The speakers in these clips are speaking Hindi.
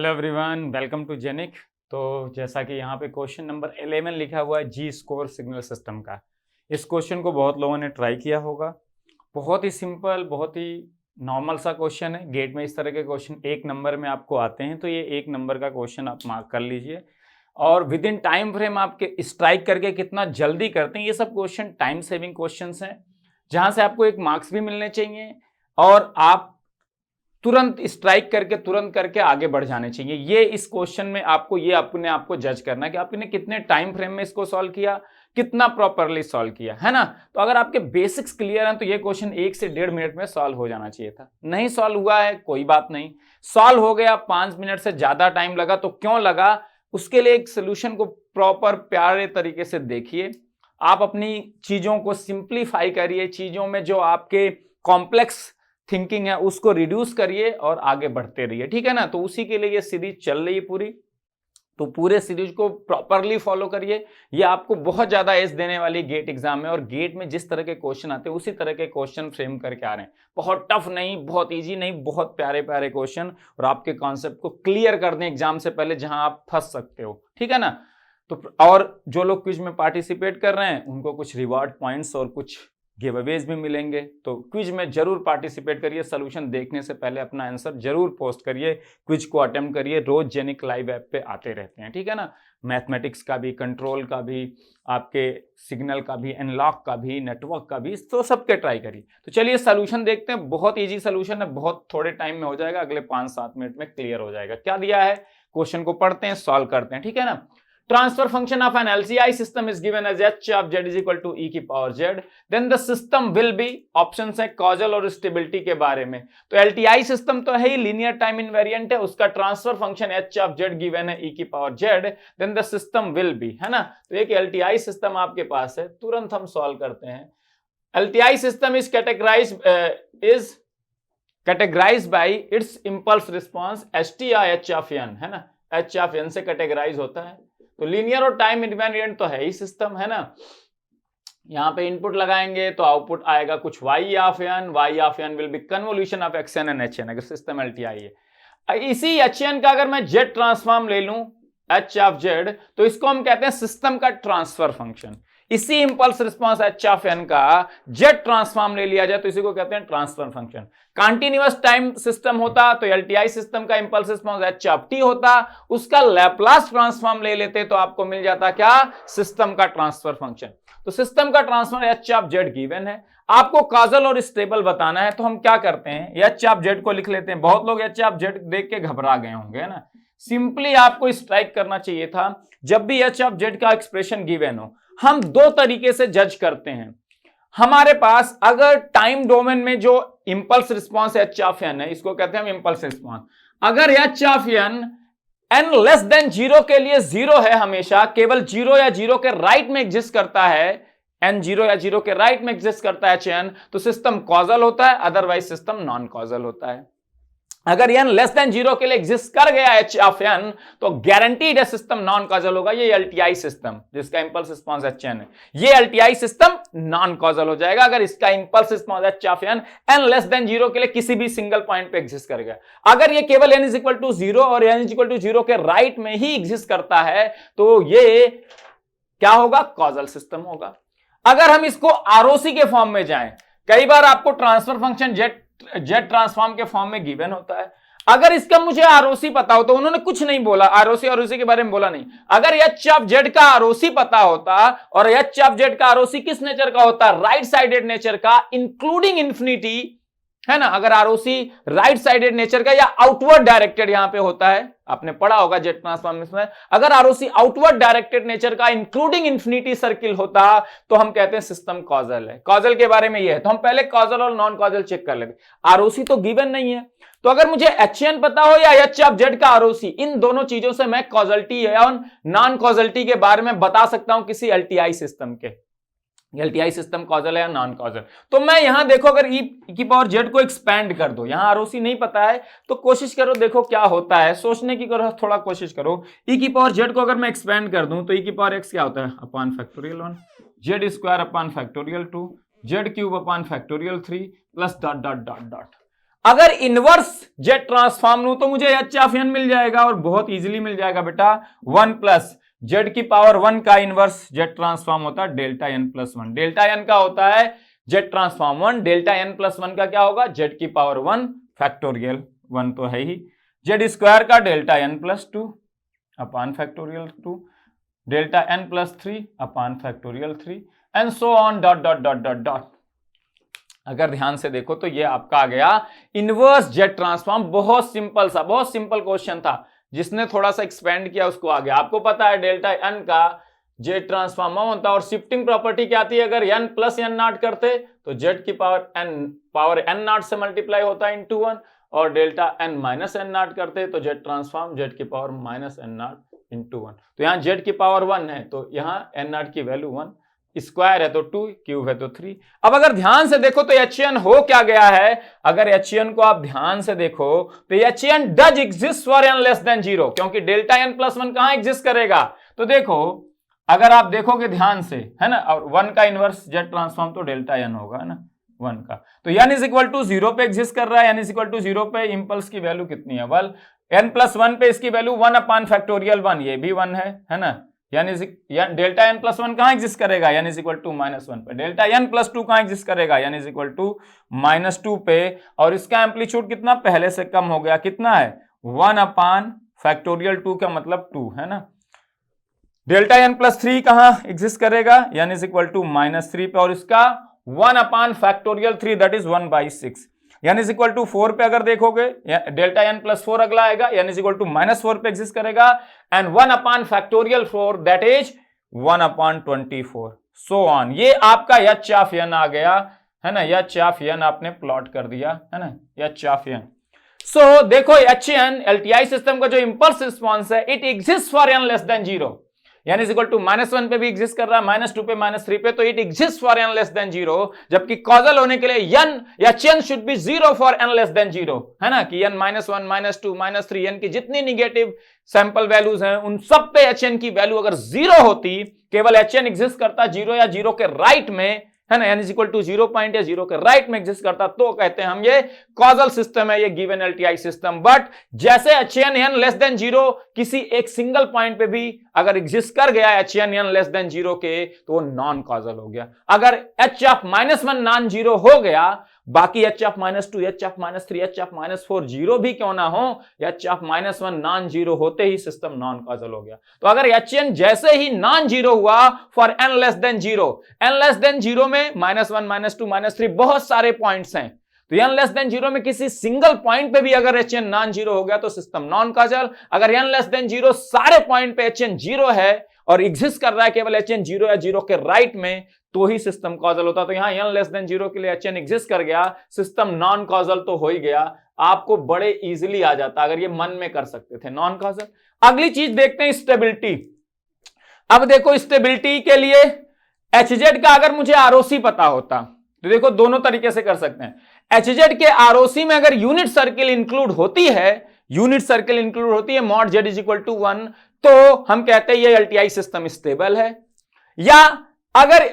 Hello everyone, welcome to Genic. तो जैसा कि यहाँ पे क्वेश्चन नंबर 11 लिखा हुआ है जी स्कोर सिग्नल सिस्टम का। इस क्वेश्चन को बहुत लोगों ने ट्राई किया होगा। बहुत ही सिंपल, बहुत ही नॉर्मल सा क्वेश्चन है। गेट में इस तरह के क्वेश्चन 1 नंबर में आपको आते हैं, तो ये 1 नंबर का क्वेश्चन आप मार्क कर लीजिए। और विद इन टाइम फ्रेम आपके स्ट्राइक करके कितना जल्दी करते हैं, ये सब क्वेश्चन टाइम सेविंग क्वेश्चन हैं, जहाँ से आपको एक मार्क्स भी मिलने चाहिए और आप तुरंत स्ट्राइक करके तुरंत करके आगे बढ़ जाने चाहिए। ये इस क्वेश्चन में आपको ये अपने आप को जज करना है कि आपने कितने टाइम फ्रेम में इसको सॉल्व किया, कितना प्रॉपरली सॉल्व किया, है ना। तो अगर आपके बेसिक्स क्लियर हैं तो ये क्वेश्चन 1 से 1.5 मिनट में सॉल्व हो जाना चाहिए था। नहीं सॉल्व हुआ है कोई बात नहीं, सॉल्व हो गया, 5 मिनट से ज्यादा टाइम लगा तो क्यों लगा, उसके लिए एक सोल्यूशन को प्रॉपर प्यारे तरीके से देखिए। आप अपनी चीजों को सिंप्लीफाई करिए, चीजों में जो आपके कॉम्प्लेक्स थिंकिंग है उसको रिड्यूस करिए और आगे बढ़ते रहिए, ठीक है ना। तो उसी के लिए ये सीरीज चल रही है पूरी, तो पूरे सीरीज को प्रॉपरली फॉलो करिए। ये आपको बहुत ज्यादा एज देने वाली गेट एग्जाम में, और गेट में जिस तरह के क्वेश्चन आते हैं उसी तरह के क्वेश्चन फ्रेम करके आ रहे हैं। बहुत टफ नहीं, बहुत इजी नहीं, बहुत प्यारे प्यारे क्वेश्चन, और आपके कॉन्सेप्ट को क्लियर कर दें एग्जाम से पहले जहां आप फंस सकते हो, ठीक है ना। तो और जो लोग क्विज में पार्टिसिपेट कर रहे हैं उनको कुछ रिवार्ड पॉइंट्स और कुछ गिव अवेज भी मिलेंगे। तो क्विज में जरूर पार्टिसिपेट करिए, सोल्यूशन देखने से पहले अपना आंसर जरूर पोस्ट करिए, क्विज को अटेम्प्ट करिए। रोज जेनिक लाइव ऐप पे आते रहते हैं, ठीक है ना। मैथमेटिक्स का भी, कंट्रोल का भी, आपके सिग्नल का भी, एनालॉग का भी, नेटवर्क का भी, तो सबके ट्राई करिए। तो चलिए सोल्यूशन देखते हैं। बहुत ईजी सोल्यूशन है, बहुत थोड़े टाइम में हो जाएगा, अगले 5-7 मिनट में क्लियर हो जाएगा। क्या दिया है, क्वेश्चन को पढ़ते हैं, सॉल्व करते हैं, ठीक है ना। Transfer function of an LCI system is given as h of z is equal to e की power z, then the system will be, options है कॉजल और स्टेबिलिटी के बारे में। तो LTI सिस्टम तो है ही, लीनियर टाइम इनवेरिएंट है, उसका transfer function h of z given है e की power z, then the system will be, है ना। तो एक LTI सिस्टम आपके पास है, तुरंत हम सॉल्व करते हैं। LTI system is categorized by its impulse response st या h of n, है ना। h of n से कैटेगराइज होता है। तो लीनियर और टाइम इनवेरिएंट तो है ही सिस्टम, है ना। यहां पे इनपुट लगाएंगे तो आउटपुट आएगा कुछ y of n will be convolution of xn and hn, अगर सिस्टम LTI है। इसी hn का अगर मैं z ट्रांसफॉर्म ले लूं, h ऑफ z, तो इसको हम कहते हैं सिस्टम का ट्रांसफर फंक्शन। इसी impulse response h of n का z ट्रांसफॉर्म ले लिया जाए तो इसी को कहते हैं transfer function. Continuous time system होता तो LTI सिस्टम का impulse response h of t होता, उसका लैप्लास ट्रांसफॉर्म ले लेते तो आपको मिल जाता क्या, सिस्टम का ट्रांसफर फंक्शन। तो सिस्टम का transfer h of z given है, आपको काजल और स्टेबल बताना है। तो हम क्या करते हैं, h ऑफ z को लिख लेते हैं। बहुत लोग h ऑफ z देख के घबरा गए होंगे, है ना। सिंपली आपको स्ट्राइक करना चाहिए था, जब भी h ऑफ z का एक्सप्रेशन गिवन हो, हम दो तरीके से जज करते हैं। हमारे पास अगर टाइम डोमेन में जो impulse response h of n है, इसको कहते हैं हम इंपल्स रिस्पांस। अगर h of n less than 0 के लिए 0 है, हमेशा केवल 0 या 0 के राइट में एग्जिस्ट करता है, n 0 या 0 के राइट में एग्जिस्ट करता है hn, तो सिस्टम कॉजल होता है, अदरवाइज सिस्टम नॉन कॉजल होता है। अगर n लेस देन 0 के लिए एग्जिस्ट कर गया h ऑफ n, तो गारंटीड है सिस्टम नॉन कॉजल होगा। ये LTI सिस्टम जिसका इंपल्स रिस्पांस hn है, ये LTI सिस्टम नॉन कॉजल हो जाएगा अगर इसका impulse response h of n less than 0 के लिए किसी भी सिंगल पॉइंट पे एग्जिस्ट कर गया। अगर ये केवल n इज इक्वल टू 0 और n इज इक्वल टू 0 के राइट में ही एग्जिस्ट करता है, तो ये क्या होगा, कॉजल सिस्टम होगा। अगर हम इसको ROC के फॉर्म में जाएं, कई बार आपको ट्रांसफर फंक्शन जेट ट्रांसफॉर्म के फॉर्म में गिवन होता है। अगर इसका मुझे ROC पता हो, तो उन्होंने कुछ नहीं बोला, ROC के बारे में बोला नहीं। अगर h ऑफ z का ROC पता होता, और h ऑफ z का ROC किस नेचर का होता, राइट साइडेड नेचर का, इंक्लूडिंग इंफिनिटी, है ना। अगर ROC राइट साइडेड नेचर का या आउटवर्ड डायरेक्टेड यहां पे होता है, आपने पढ़ा होगा जेट ट्रांसफॉर्मेशन में, अगर ROC आउटवर्ड डायरेक्टेड नेचर का इंक्लूडिंग इंफिनिटी सर्किल होता, तो हम कहते हैं सिस्टम कॉजल है। कॉजल के बारे में यह है, तो हम पहले कॉजल और नॉन कॉजल चेक कर लेते। ROC तो गिवन नहीं है, तो अगर मुझे hn पता हो या h ऑफ z का ROC, इन दोनों चीजों से मैं कॉजलिटी है और नॉन कॉजलिटी के बारे में बता सकता हूं किसी LTI सिस्टम के। LTI सिस्टम कॉजल है या नॉन कॉजल। तो मैं यहां देखो, अगर e की पावर z को एक्सपैंड कर दो, यहां ROC नहीं पता है तो कोशिश करो, देखो क्या होता है, सोचने की करो, थोड़ा कोशिश करो। e की पावर z को अगर मैं एक्सपैंड कर दूं तो e की पावर x क्या होता है, upon factorial 1, z square upon factorial 2, z cube upon factorial 3 plus dot dot dot dot. अगर इनवर्स जेड ट्रांसफॉर्म लूं तो मुझे एच ऑफ एन मिल जाएगा, और बहुत इजीली मिल जाएगा बेटा। 1 प्लस जेड की पावर 1 का इनवर्स जेड ट्रांसफॉर्म होता है delta n plus 1। Delta n का होता है Z transform 1, delta n plus 1 का क्या होगा, जेड की पावर 1 फैक्टोरियल 1 तो है ही, जेड स्क्वायर का delta n plus 2 upon factorial 2, delta n plus 3 upon factorial 3 and so on dot dot dot dot dot. अगर ध्यान से देखो तो ये आपका आ गया इनवर्स जेड ट्रांसफॉर्म। बहुत सिंपल सा, बहुत सिंपल क्वेश्चन था, जिसने थोड़ा सा एक्सपेंड किया उसको आ गया। आपको पता है डेल्टा एन का जेड ट्रांसफॉर्म होता है, और शिफ्टिंग प्रॉपर्टी क्या आती है, अगर एन प्लस एन नॉट करते तो जेड की पावर एन नॉट से मल्टीप्लाई होता है इंटू 1, और delta n minus n naught करते तो जेड ट्रांसफॉर्म जेड की power minus n naught into 1। तो यहाँ जेड की पावर 1 है तो यहाँ एन नॉट की वैल्यू 1, स्क्वायर है तो 2, क्यूब है तो 3। अब अगर ध्यान से देखो तो HN हो क्या गया है, अगर HN को आप ध्यान से देखो तो HN does exist for n less than 0, क्योंकि डेल्टा n प्लस 1 कहां एग्जिस्ट करेगा। तो देखो अगर आप देखोगे ध्यान से, है ना, और 1 का इनवर्स जेड ट्रांसफॉर्म तो डेल्टा n होगा, है ना, 1 का, तो n इज इक्वल टू 0 पे एग्जिस्ट कर रहा है। n इज इक्वल टू 0 पे इंपल्स की वैल्यू कितनी है, वेल n प्लस 1 पे इसकी वैल्यू 1 अपान फैक्टोरियल 1, ये भी 1 है ना। डेल्टा एन प्लस 1 कहां एग्जिस्ट करेगा, n is equal to minus 1 पे। डेल्टा एन प्लस 2 कहां एग्जिस्ट करेगा, n is equal to minus 2 पे, और इसका एम्पलीट्यूड कितना पहले से कम हो गया, कितना है 1 अपान फैक्टोरियल 2 का मतलब 2, है ना। डेल्टा एन प्लस 3 कहां एग्जिस्ट करेगा, n is equal to minus 3 पे, और इसका 1 upon factorial 3 that is 1/6। n is equal to 4 पे अगर देखोगे डेल्टा n प्लस 4 अगला आएगा, n is equal to minus 4 पे एग्जिस्ट करेगा, and 1 upon factorial 4 that is 1 upon 24, so on. ये आपका एच ऑफ n आ गया, है ना, एच ऑफ n आपने प्लॉट कर दिया, है ना, एच ऑफ n। सो देखो HN LTI सिस्टम का जो इंपल्स रिस्पॉन्स है, it exist for n less than 0। n is equal to minus 1 पे भी एग्जिस्ट कर रहा है, माइनस 2 पे, माइनस 3 पे, तो it exist for n less than 0। जबकि कॉजल होने के लिए n या HN should be 0 for n less than 0, है ना, कि n minus 1, minus 2, minus 3, n की जितनी निगेटिव सैंपल वैल्यूज हैं उन सब पे HN की वैल्यू अगर 0 होती, केवल HN एग्जिस्ट करता 0 या 0 के राइट में, है ना, n is equal to 0 point या 0 के राइट में एग्जिस्ट करता, तो कहते हैं हम ये कॉजल सिस्टम है, ये गिवन LTI सिस्टम। बट जैसे HN n लेस देन 0 किसी एक सिंगल पॉइंट पे भी अगर एग्जिस्ट कर गया HN n लेस देन 0 के, तो वो नॉन कॉजल हो गया। अगर h ऑफ माइनस 1 नॉन 0 हो गया, बाकी h of minus 2, h of minus 3, h of minus 4 zero भी क्यों ना हो, h ऑफ माइनस 1 नॉन 0 होते ही सिस्टम नॉन कॉजल हो गया। तो अगर HN जैसे ही नॉन 0 हुआ for n less than 0, n less than 0 में माइनस 1, माइनस 2, माइनस 3 बहुत सारे पॉइंट्स हैं, तो n लेस देन 0 में किसी सिंगल पॉइंट पे भी अगर HN नॉन 0 हो गया तो सिस्टम नॉन कॉजल। अगर n लेस देन 0 सारे पॉइंट पे HN 0 है और एग्जिस्ट कर रहा है केवल HN 0 या 0 के राइट में, तो ही सिस्टम कॉजल होता। तो यहां n लेस देन 0 के लिए HN एग्जिस्ट कर गया, सिस्टम नॉन कॉजल तो हो ही गया। आपको बड़े इजीली आ जाता अगर ये मन में कर सकते थे, नॉन कॉजल। अगली चीज देखते हैं स्टेबिलिटी। अब देखो स्टेबिलिटी के लिए HZ का अगर मुझे ROC पता होता तो देखो दोनों तरीके से कर सकते हैं। HZ के ROC में अगर यूनिट सर्किल इंक्लूड होती है, यूनिट सर्किल इंक्लूड होती है mod Z is equal to 1, तो हम कहते हैं ये LTI सिस्टम स्टेबल है। या अगर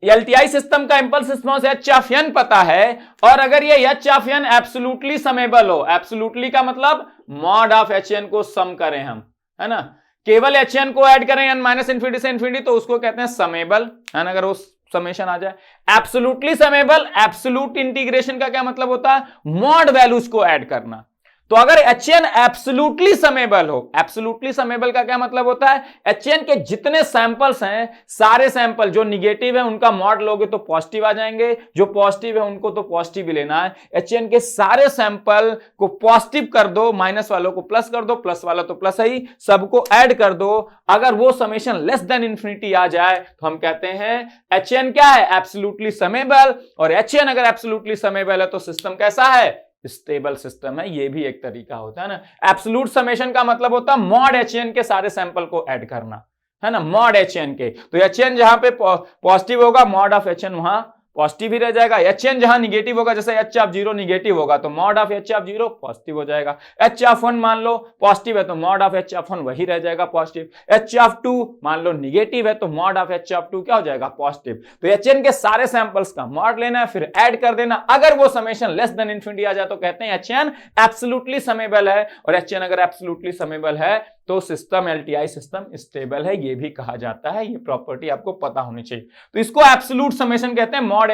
LTI सिस्टम का impulse response h of n पता है, और अगर ये h ऑफ n एब्सोल्युटली समेबल हो, एब्सोल्युटली का मतलब मॉड ऑफ HN को सम करें हम, है ना, केवल HN को ऐड करें n माइनस इंफिनिटी से इंफिनिटी, तो उसको कहते हैं समेबल, है ना। अगर वो समेशन आ जाए एब्सोल्युटली समेबल, एब्सोल्यूट इंटीग्रेशन का क्या मतलब होता है, मॉड वैल्यूज को ऐड करना। तो अगर HN एब्सोल्युटली समेबल हो, एब्सोल्युटली समेबल का क्या मतलब होता है, HN के जितने सैंपल्स हैं सारे सैंपल जो निगेटिव है उनका मॉड लोगे तो पॉजिटिव आ जाएंगे, जो पॉजिटिव है उनको तो पॉजिटिव ही लेना है। HN के सारे सैंपल को पॉजिटिव कर दो, माइनस वालों को प्लस कर दो, प्लस वाला तो प्लस है ही, सबको ऐड कर दो। अगर वो समेशन लेस देन इंफिनिटी आ जाए तो हम कहते हैं HN क्या है, एब्सोल्युटली समेबल। और HN अगर एब्सोल्युटली समेबल है तो सिस्टम कैसा है, स्टेबल सिस्टम है। ये भी एक तरीका होता है ना। एब्सोल्यूट समेशन का मतलब होता है मॉड HN के सारे सैंपल को ऐड करना, है ना, मॉड HN के। तो HN जहां पे पॉजिटिव होगा मॉड ऑफ HN वहां पॉजिटिव ही रह जाएगा। HN जहां निगेटिव होगा, जैसे H ऑफ 0 निगेटिव होगा तो mod of H of 0 positive हो जाएगा। H ऑफ 1 मान लो पॉजिटिव है तो मॉड ऑफ H ऑफ 1 वही रह जाएगा पॉजिटिव। H ऑफ 2 मान लो निगेटिव है तो मॉड ऑफ H ऑफ 2 क्या हो जाएगा पॉजिटिव। तो HN के सारे सैंपल्स का मॉड लेना है, फिर ऐड कर देना। अगर वो समेशन लेस देन इन्फिनिटी आ जाए तो कहते हैं HN एब्सोल्युटली समेबल है, और HN अगर एब्सोल्युटली समेबल है तो सिस्टम LTI सिस्टम स्टेबल है, ये भी कहा जाता है। ये प्रॉपर्टी आपको पता होनी चाहिए। तो इसको एब्सोल्यूट समेशन कहते हैं। मॉड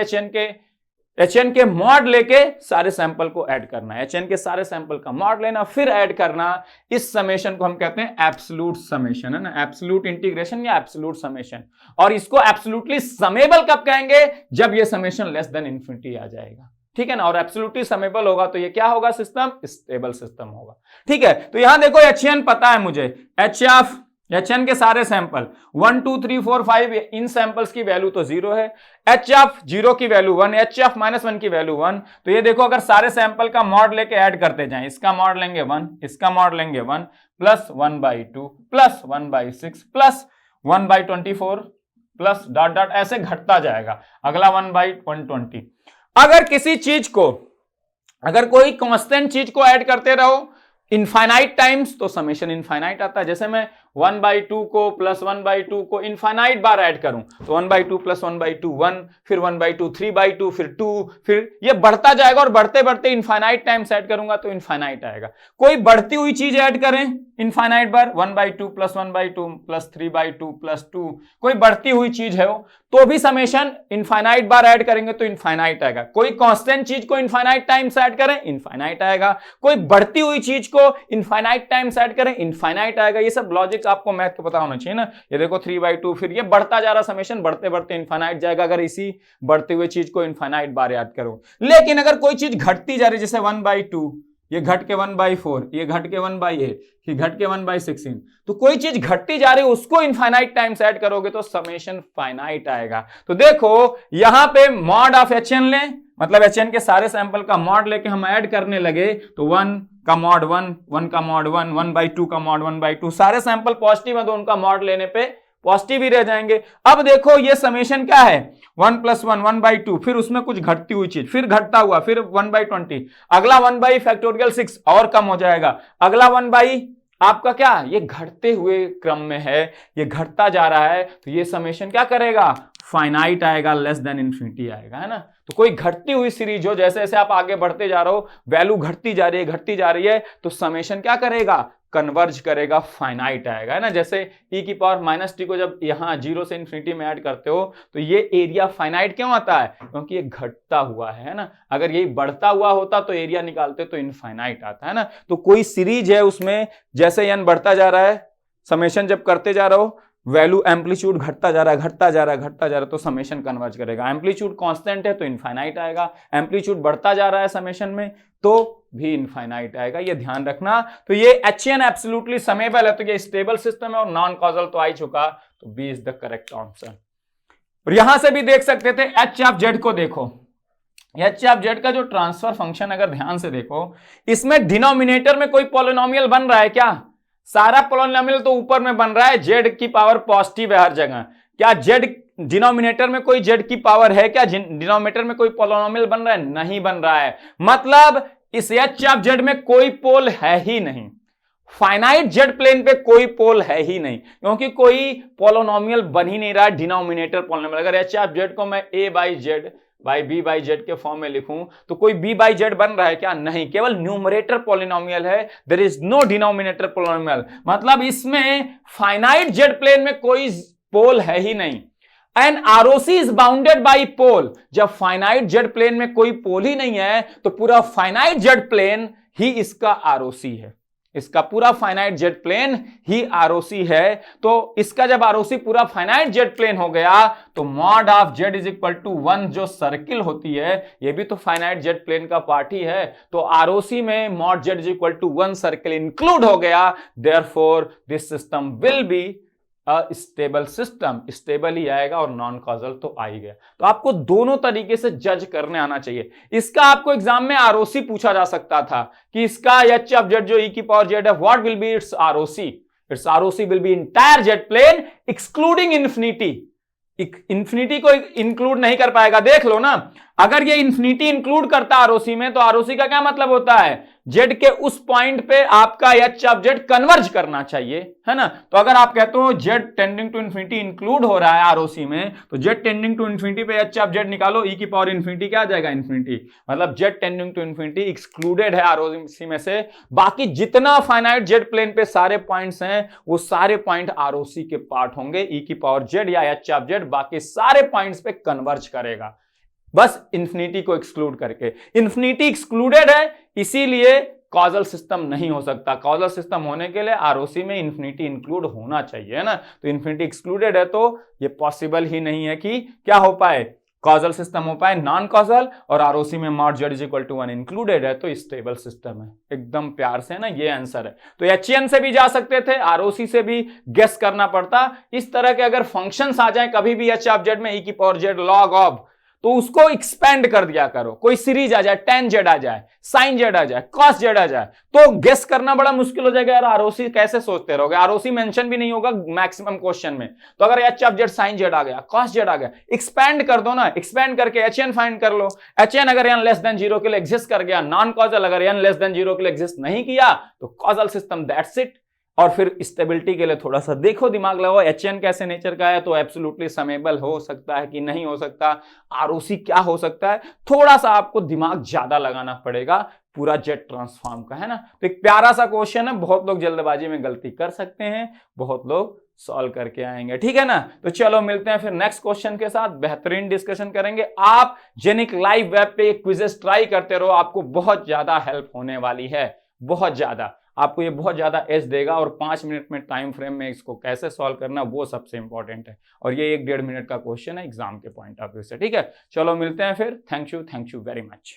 HN के मॉड लेके सारे सैंपल को ऐड करना है। HN के सारे सैंपल का मॉड लेना फिर ऐड करना, इस समेशन को हम कहते हैं एब्सोल्यूट समेशन, है ना, एब्सोल्यूट इंटीग्रेशन या एब्सोल्यूट समेशन। और इसको एब्सोल्युटली समेबल कब कहेंगे, जब ये समेशन लेस देन इन्फिनिटी आ जाएगा, ठीक है ना। और एब्सोल्युटली समेबल होगा तो ये क्या होगा, सिस्टम स्टेबल सिस्टम होगा, ठीक है। तो यहां देखो HN पता है मुझे, HN के सारे सैंपल 1 2 3 4 5, इन सैंपल्स की वैल्यू तो 0 है। H ऑफ 0 की वैल्यू 1, H ऑफ -1 की वैल्यू 1। तो ये देखो अगर सारे सैंपल का मॉड लेके ऐड करते जाएं, इसका मॉड लेंगे 1, इसका मॉड लेंगे 1 plus 1/2 plus 1/6 plus 1/24 plus dot dot ऐसे घटता जाएगा, अगला 1/120। अगर किसी चीज को, अगर कोई कांस्टेंट चीज को ऐड करते रहो इनफाइनाइट टाइम्स तो समेशन इनफाइनाइट आता है। जैसे मैं 1/2 को प्लस 1/2 को इनफाइनाइट बार ऐड करूं तो 1/2 प्लस 1/2 1, फिर 1/2 3/2, फिर 2, फिर ये बढ़ता जाएगा, और बढ़ते बढ़ते इनफाइनाइट टाइम्स ऐड करूंगा तो इनफाइनाइट आएगा। कोई बढ़ती हुई चीज ऐड करें इनफाइनाइट बार, 1/2 प्लस 1/2 प्लस 3/2 प्लस 2, कोई बढ़ती हुई चीज है वो, तो भी समेशन इनफाइनाइट बार ऐड करेंगे तो इनफाइनाइट आएगा। कोई कांस्टेंट चीज को इनफाइनाइट टाइम्स ऐड करें इनफाइनाइट आएगा, कोई बढ़ती हुई चीज को इनफाइनाइट टाइम्स ऐड करें इनफाइनाइट आएगा। ये सब लॉजिक आपको मैथ को पता होना चाहिए ना। ये देखो 3/2, फिर ये बढ़ता जा रहा समेशन, बढ़ते बढ़ते इनफाइनाइट जाएगा अगर इसी बढ़ते हुए चीज को इनफाइनाइट बार याद करो। लेकिन अगर कोई चीज घटती जा रही, जैसे 1/2, ये घट के 1/4, ये घट के 1/8, ये घट के 1/16, तो कोई चीज घटती जा रही है उसको इनफाइनाइट टाइम्स ऐड करोगे तो समेशन फाइनाइट आएगा। तो देखो यहां पे मॉड ऑफ HN लें, मतलब HN के सारे सैंपल का मॉड लेके हम ऐड करने लगे तो 1 का मॉड 1, 1 का मॉड 1, 1/2 का मॉड 1/2, सारे सैंपल पॉजिटिव है तो उनका मॉड लेने पे पॉजिटिव ही रह जाएंगे। अब देखो ये समेशन क्या है, 1 + 1 1/2, फिर उसमें कुछ घटती हुई चीज, फिर घटता हुआ, फिर 1/20, अगला 1/6 और कम हो जाएगा, अगला 1 आपका क्या, ये घटते हुए क्रम में है, ये घटता जा रहा है, तो ये समेशन क्या करेगा, फाइनाइट आएगा, लेस देन इन्फिनिटी आएगा, है ना। तो कोई घटती हुई सीरीज हो, जैसे जैसे आप आगे बढ़ते जा रहे हो, वैल्यू घटती जा रही है तो समेशन क्या करेगा, कन्वर्ज करेगा, फाइनाइट आएगा, है ना। जैसे e⁻t को जब यहां 0 से इन्फिनिटी में ऐड करते हो तो ये एरिया फाइनाइट क्यों आता है, क्योंकि ये घटता हुआ है ना। अगर ये बढ़ता हुआ होता तो एरिया निकालते तो इनफाइनाइट आता, है ना। तो कोई सीरीज है उसमें जैसे n बढ़ता जा रहा है, समेशन जब करते जा रहे हो, वैल्यू एम्पलीट्यूड घटता जा रहा है तो समेशन कन्वर्ज करेगा। एम्पलीट्यूड कांस्टेंट है तो इनफाइनाइट आएगा, एम्पलीट्यूड बढ़ता जा रहा है समेशन में तो भी इनफाइनाइट आएगा, ये ध्यान रखना। तो ये HN एब्सोल्युटली समेबल है, तो ये स्टेबल सिस्टम है, और नॉन कॉजल तो आ ही चुका, तो B is the correct answer. और यहां से भी देख सकते थे H ऑफ Z को देखो, H ऑफ Z का जो ट्रांसफर फंक्शन अगर ध्यान से देखो, इसमें डिनोमिनेटर में कोई पॉलिनोमियल बन रहा है क्या, सारा पॉलिनोमियल तो ऊपर में बन रहा है, Z की पावर पॉजिटिव है हर जगह। क्या Z डिनोमिनेटर में कोई Z की पावर है क्या, डिनोमिनेटर में कोई पॉलिनोमियल बन रहा है, नहीं बन रहा है, मतलब इस H ऑफ Z में कोई पोल है ही नहीं, फाइनाइट Z प्लेन पे कोई पोल है ही नहीं, क्योंकि कोई पॉलिनोमियल बन ही नहीं रहा है डिनोमिनेटर पॉलिनोमियल। अगर H ऑफ Z को मैं A/Z बाई B/Z के फॉर्म में लिखूं तो कोई B/Z बन रहा है क्या, नहीं, केवल न्यूमरेटर पॉलिनोमियल है, there is no denominator polynomial, मतलब इसमें फाइनाइट Z प्लेन में कोई पोल है ही नहीं। An ROC is bounded by pole, जब फाइनाइट Z प्लेन में कोई पोल ही नहीं है तो पूरा फाइनाइट Z प्लेन ही इसका ROC है, इसका पूरा फाइनाइट Z प्लेन ही ROC है। तो इसका जब ROC पूरा फाइनाइट Z प्लेन हो गया तो mod of Z is equal to 1 जो सर्किल होती है, ये भी तो फाइनाइट Z प्लेन का पार्ट ही है, तो ROC में mod Z is equal to 1 circle include हो गया, therefore this system will be stable system, stable ही आएगा और नॉन कॉजल तो आ ही गया। तो आपको दोनों तरीके से जज करने आना चाहिए। इसका आपको एग्जाम में ROC पूछा जा सकता था कि इसका H ऑफ Z जो e⁻Z है, what will be its ROC, its ROC will be entire Z plane excluding infinity, infinity को इंक्लूड नहीं कर पाएगा। देख लो ना, अगर ये इंफिनिटी इंक्लूड करता आरओसी में तो आरओसी का क्या मतलब होता है, जेड के उस पॉइंट पे आपका एच ऑफ जेड कन्वर्ज करना चाहिए, है ना। तो अगर आप कहते हो Z tending to infinity include हो रहा है आरओसी में, तो जेड टेंडिंग टू इंफिनिटी पे एच ऑफ जेड निकालो, ई की पावर इंफिनिटी क्या आ जाएगा, इंफिनिटी। मतलब Z tending to infinity excluded है आरओसी में से। बाकी जितना फाइनाइट जेड प्लेन पे सारे पॉइंट्स हैं वो सारे पॉइंट आरओसी के पार्ट होंगे, ई की पावर जेड या एच ऑफ जेड बाकी सारे पॉइंट्स पे कन्वर्ज करेगा, बस इंफिनिटी को एक्सक्लूड करके। इंफिनिटी एक्सक्लूडेड है इसीलिए कॉजल सिस्टम नहीं हो सकता। कॉजल सिस्टम होने के लिए आरओसी में इंफिनिटी इंक्लूड होना चाहिए, है ना। तो इंफिनिटी एक्सक्लूडेड है तो ये पॉसिबल ही नहीं है कि क्या हो पाए, कॉजल सिस्टम हो पाए, नॉन कॉजल। और आरओसी में mod Z is equal to 1 included है तो स्टेबल सिस्टम है। एकदम प्यार से ना ये आंसर है। तो एचएन से भी जा सकते थे, आरओसी से भी गेस करना पड़ता। इस तरह के अगर फंक्शंस आ जाए कभी भी एच ऑफ जेड में, ई की पावर जेड लॉग ऑफ, तो उसको एक्सपेंड कर दिया करो। कोई सीरीज आ जाए, tan जेड आ जाए, sin जेड आ जाए, cos जेड आ जाए, तो गेस करना बड़ा मुश्किल हो जाएगा यार, आरओसी कैसे सोचते रहोगे। आरओसी मेंशन भी नहीं होगा मैक्सिमम क्वेश्चन में। तो अगर H of Z sin Z आ गया, cos जेड आ गया, एक्सपेंड कर दो ना, एक्सपेंड करके एचएन फाइंड कर लो। एचएन अगर n लेस देन 0 के लिए एग्जिस्ट कर गया, नॉन कॉजल। अगर n लेस देन 0 के लिए एग्जिस्ट नहीं किया तो कॉजल सिस्टम, दैट्स इट। और फिर स्टेबिलिटी के लिए थोड़ा सा देखो, दिमाग लगाओ, एचएन कैसे नेचर का है, तो एब्सोल्युटली समेबल हो सकता है कि नहीं हो सकता, आरओसी क्या हो सकता है, थोड़ा सा आपको दिमाग ज्यादा लगाना पड़ेगा पूरा जेट ट्रांसफॉर्म का, है ना। तो एक प्यारा सा क्वेश्चन है, बहुत लोग जल्दबाजी में गलती कर सकते हैं, बहुत लोग सॉल्व करके आएंगे, ठीक है ना। तो चलो मिलते हैं फिर नेक्स्ट क्वेश्चन के साथ, बेहतरीन डिस्कशन करेंगे। आप जेनिक लाइव वेब पे क्विजेस ट्राई करते रहो, आपको बहुत ज्यादा हेल्प होने वाली है, बहुत ज्यादा। आपको ये बहुत ज्यादा एज देगा और 5 मिनट में टाइम फ्रेम में इसको कैसे सॉल्व करना वो सबसे इंपॉर्टेंट है। और ये 1-1.5 मिनट का क्वेश्चन है एग्जाम के पॉइंट ऑफ व्यू से, ठीक है। चलो मिलते हैं फिर, थैंक यू वेरी मच।